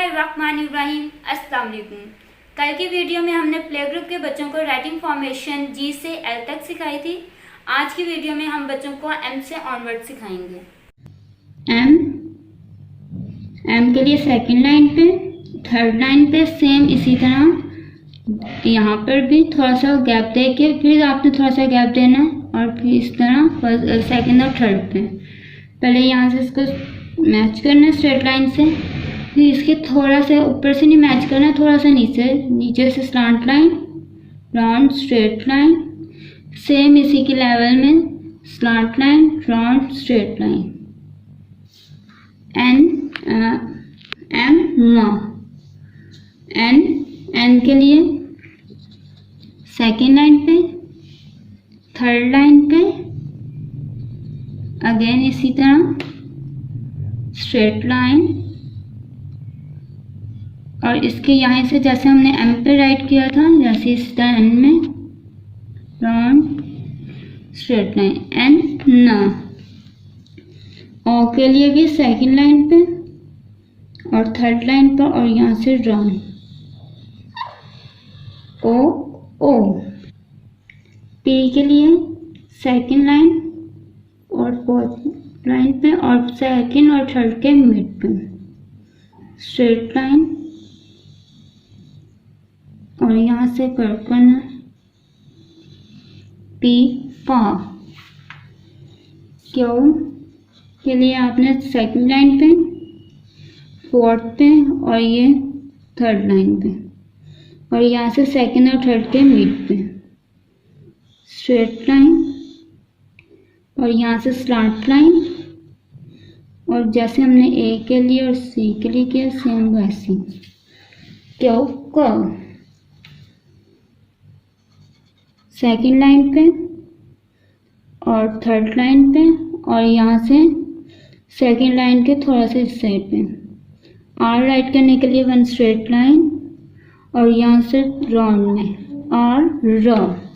बिस्मिल्लाहिर्रहमानिर्रहीम। अस्सलाम वालेकुम। कल की वीडियो में हमने प्ले ग्रुप के बच्चों को राइटिंग फॉर्मेशन जी से एल तक सिखाई थी। आज की वीडियो में हम बच्चों को एम से ऑनवर्ड सिखाएंगे। एम के लिए सेकंड लाइन पे, थर्ड लाइन पे सेम इसी तरह यहाँ पर भी थोड़ा सा गैप दे के फिर आपने थोड़ा सा गैप देना है और फिर इस तरह सेकंड और थर्ड पे पहले यहाँ से इसको मैच करना है स्ट्रेट लाइन से, फिर इसके थोड़ा सा ऊपर से नहीं मैच करना है, थोड़ा सा नीचे से slant line, round straight line, same इसी के लेवल में slant line, round straight line. N के लिए सेकेंड लाइन पे, थर्ड लाइन पे अगेन इसी तरह स्ट्रेट लाइन और इसके यहाँ से जैसे हमने एम पे राइट किया था जैसे इस तरह एन में राउंड स्ट्रेट लाइन। एन न ओ के लिए भी सेकंड लाइन पे और थर्ड लाइन पर और यहाँ से राउंड ओ ओ। पी के लिए सेकंड लाइन और फोर्थ लाइन पे और सेकंड और थर्ड के मिड पे स्ट्रेट लाइन और यहाँ से कर्व करना। पी पा। क्यू के लिए आपने सेकंड लाइन पे, फोर्थ पे और ये थर्ड लाइन पे और यहाँ से सेकंड और थर्ड के मिड पे स्ट्रेट लाइन और यहाँ से स्लांट लाइन और जैसे हमने ए के लिए और सी के लिए किया सेम वैसे। क्यू कर्व सेकंड लाइन पे और थर्ड लाइन पे और यहाँ से सेकंड लाइन के थोड़ा सा इस साइड पे। आर राइट करने के लिए वन स्ट्रेट लाइन और यहाँ से राउंड में आर र।